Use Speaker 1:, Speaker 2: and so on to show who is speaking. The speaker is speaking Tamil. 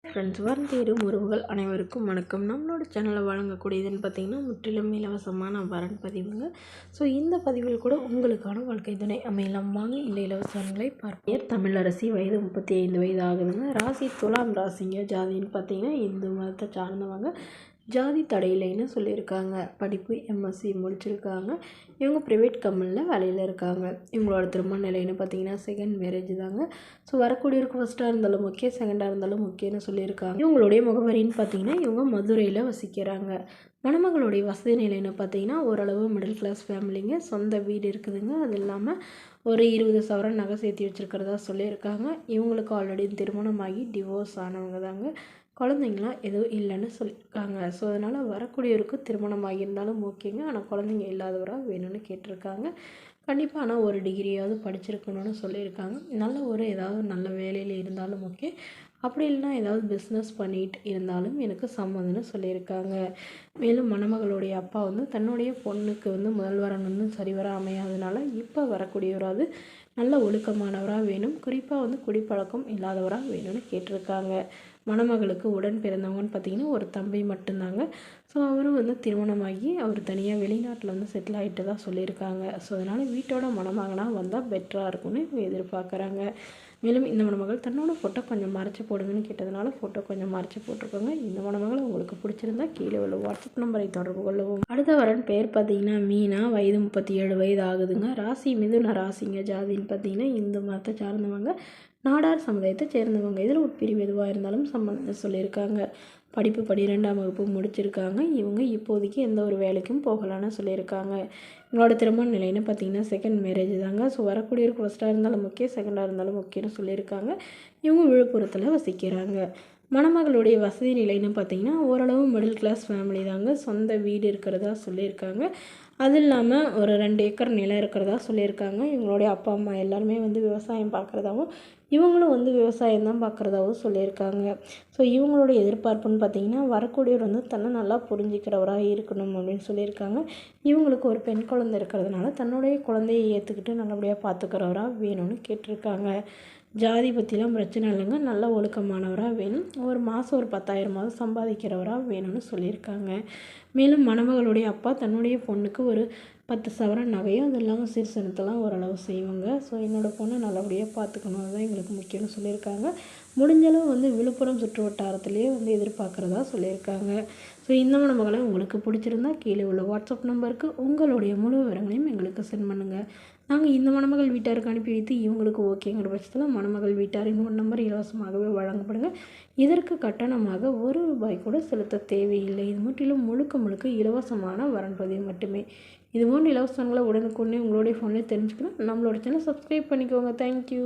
Speaker 1: ஃப்ரெண்ட்ஸ், வரம் தேடும் உறவுகள் அனைவருக்கும் வணக்கம். நம்மளோட சேனலில் வழங்கக்கூடியதுன்னு பார்த்திங்கன்னா முற்றிலும் இலவசமான வரன் பதிவுங்க. ஸோ இந்த பதிவில் கூட உங்களுக்கான வாழ்க்கை துணை அமையலாம். வாங்க இந்த இலவசங்களை பார்ப்போம். தமிழரசி, வயது 35 வயது ஆகுதுங்க. ராசி துலாம் ராசிங்க. ஜாதின்னு பார்த்திங்கன்னா இந்து மதத்தை சார்ந்தவங்க. ஜாதி தடையில்லைன்னு சொல்லியிருக்காங்க. படிப்பு எம்எஸ்சி முடிச்சிருக்காங்க. இவங்க ப்ரைவேட் கம்பெனியில் வேலையில் இருக்காங்க. இவங்களோட திருமண நிலைன்னு பார்த்திங்கன்னா செகண்ட் மேரேஜ் தாங்க. ஸோ வரக்கூடியவருக்கு ஃபஸ்ட்டாக இருந்தாலும் ஓகே, செகண்டாக இருந்தாலும் ஓகேன்னு சொல்லியிருக்காங்க. இவங்களுடைய முகவரின்னு பார்த்திங்கன்னா இவங்க மதுரையில் வசிக்கிறாங்க. மணமகளுடைய வசதி நிலைன்னு பார்த்திங்கன்னா ஓரளவு மிடில் கிளாஸ் ஃபேமிலிங்க. சொந்த வீடு இருக்குதுங்க. அது இல்லாமல் ஒரு 20 சவரன் நகை சேர்த்து வச்சுருக்கிறதா சொல்லியிருக்காங்க. இவங்களுக்கு ஆல்ரெடி திருமணமாகி டிவோர்ஸ் ஆனவங்க தாங்க. குழந்தைங்களாம் எதுவும் இல்லைன்னு சொல்லியிருக்காங்க. ஸோ அதனால் வரக்கூடியவருக்கு திருமணம் ஆகியிருந்தாலும் ஓகேங்க. ஆனால் குழந்தைங்க இல்லாதவராக வேணும்னு கேட்டிருக்காங்க. கண்டிப்பாக ஆனால் ஒரு டிகிரியாவது படிச்சிருக்கணும்னு சொல்லியிருக்காங்க. ஏதாவது நல்ல வேலையில் இருந்தாலும் ஓகே, அப்படி இல்லைனா ஏதாவது பிஸ்னஸ் பண்ணிட்டு இருந்தாலும் எனக்கு சம்மதம்னு சொல்லியிருக்காங்க. மேலும் மணமகளுடைய அப்பா தன்னுடைய பொண்ணுக்கு முதல் வரன் சரிவர அமையாதனால இப்போ வரக்கூடியவராது நல்ல ஒழுக்கமானவராக வேணும். குறிப்பாக குடிப்பழக்கம் இல்லாதவராக வேணும்னு கேட்டிருக்காங்க. மணமகளுக்கு உடன் பிறந்தவங்கன்னு பார்த்திங்கன்னா ஒரு தம்பி மட்டும்தாங்க. ஸோ அவரும் திருமணமாகி அவர் தனியாக வெளிநாட்டில் செட்டில் ஆகிட்டு தான் சொல்லியிருக்காங்க. ஸோ அதனால் வீட்டோட மணமகனாக வந்தால் பெட்டராக இருக்கும்னு எதிர்பார்க்குறாங்க. மேலும் இந்த மணமகள் தன்னோட ஃபோட்டோ கொஞ்சம் மறைச்சி போடுங்கன்னு கேட்டதுனால ஃபோட்டோ கொஞ்சம் மறைச்சி போட்டிருக்கோங்க. இந்த மணமகள் உங்களுக்கு பிடிச்சிருந்தா கீழே உள்ள வாட்ஸ்அப் நம்பரை தொடர்பு கொள்ளவும். அடுத்த வரன் பேர் பார்த்திங்கன்னா மீனா, வயது 37 வயது ஆகுதுங்க. ராசி மிதுன ராசிங்க. ஜாதின்னு பார்த்திங்கன்னா இந்து மதத்தை சார்ந்தவங்க. நாடார் சமுதாயத்தை சேர்ந்தவங்க. இதில் ஒரு பிரிவு எதுவாக இருந்தாலும் சம்மந்தம் சொல்லியிருக்காங்க. படிப்பு 12ஆம் வகுப்பு முடிச்சிருக்காங்க. இவங்க இப்போதைக்கு எந்த ஒரு வேலைக்கும் போகலான்னு சொல்லியிருக்காங்க. இவங்களோட திருமண நிலைன்னு பார்த்திங்கன்னா செகண்ட் மேரேஜ் தாங்க. ஸோ வரக்கூடியவருக்கு ஃபஸ்ட்டாக இருந்தாலும் ஓகே, செகண்டாக இருந்தாலும் ஓகேன்னு சொல்லியிருக்காங்க. இவங்க விழுப்புரத்தில் வசிக்கிறாங்க. மணமகளுடைய வசதி நிலைன்னு பார்த்திங்கன்னா ஓரளவு மிடில் கிளாஸ் ஃபேமிலி தாங்க. சொந்த வீடு இருக்கிறதா சொல்லியிருக்காங்க. அது இல்லாமல் ஒரு 2 ஏக்கர் நிலம் இருக்கிறதா சொல்லியிருக்காங்க. இவங்களுடைய அப்பா அம்மா எல்லாருமே விவசாயம் பார்க்குறதாவும் இவங்களும் விவசாயம் தான் பார்க்குறதாவும் சொல்லியிருக்காங்க. ஸோ இவங்களுடைய எதிர்பார்ப்புன்னு பார்த்திங்கன்னா வரக்கூடியவர் தன்னை நல்லா புரிஞ்சிக்கிறவராக இருக்கணும் அப்படின்னு சொல்லியிருக்காங்க. இவங்களுக்கு ஒரு பெண் குழந்தை இருக்கிறதுனால தன்னுடைய குழந்தையை ஏற்றுக்கிட்டு நல்லபடியாக பார்த்துக்கிறவராக வேணும்னு கேட்டிருக்காங்க. ஜாதி பற்றிலாம் பிரச்சனை இல்லைங்க. நல்ல ஒழுக்கமானவராக வேணும். ஒரு மாதம் ஒரு 10,000 சம்பாதிக்கிறவராக வேணும்னு சொல்லியிருக்காங்க. மேலும் மணமகளுடைய அப்பா தன்னுடைய பொண்ணுக்கு ஒரு 10 சவரன் நகையும் அது இல்லாமல் சீர்சனத்தெல்லாம் ஓரளவு செய்வாங்க. ஸோ என்னோடய பொண்ணை நல்லபடியாக பார்த்துக்கணும், அதுதான் எங்களுக்கு முக்கியம்னு சொல்லியிருக்காங்க. முடிஞ்சளவு விழுப்புரம் சுற்று வட்டாரத்துலேயே எதிர்பார்க்குறதா சொல்லியிருக்காங்க. ஸோ இந்த மணமகளை உங்களுக்கு பிடிச்சிருந்தா கீழே உள்ள வாட்ஸ்அப் நம்பருக்கு உங்களுடைய முழு விவரங்களையும் எங்களுக்கு சென்ட் பண்ணுங்கள். நாங்கள் இந்த மணமகள் வீட்டாருக்கு அனுப்பி வைத்து இவங்களுக்கு ஓகேங்கிற பட்சத்தில் மணமகள் வீட்டாரின் 1 நம்பர் இலவசமாகவே வழங்கப்படுங்க. இதற்கு கட்டணமாக ₹1 கூட செலுத்த தேவையில்லை. இது முற்றிலும் முழுக்க இலவசமான வரன் பதிவு மட்டுமே. இது போன்ற இலவசங்களை உடனுக்குடனே உங்களுடைய ஃபோன்லேயே தெரிஞ்சுக்கணும். நம்மளோட சேனல் சப்ஸ்கிரைப் பண்ணிக்கோங்க. தேங்க்யூ.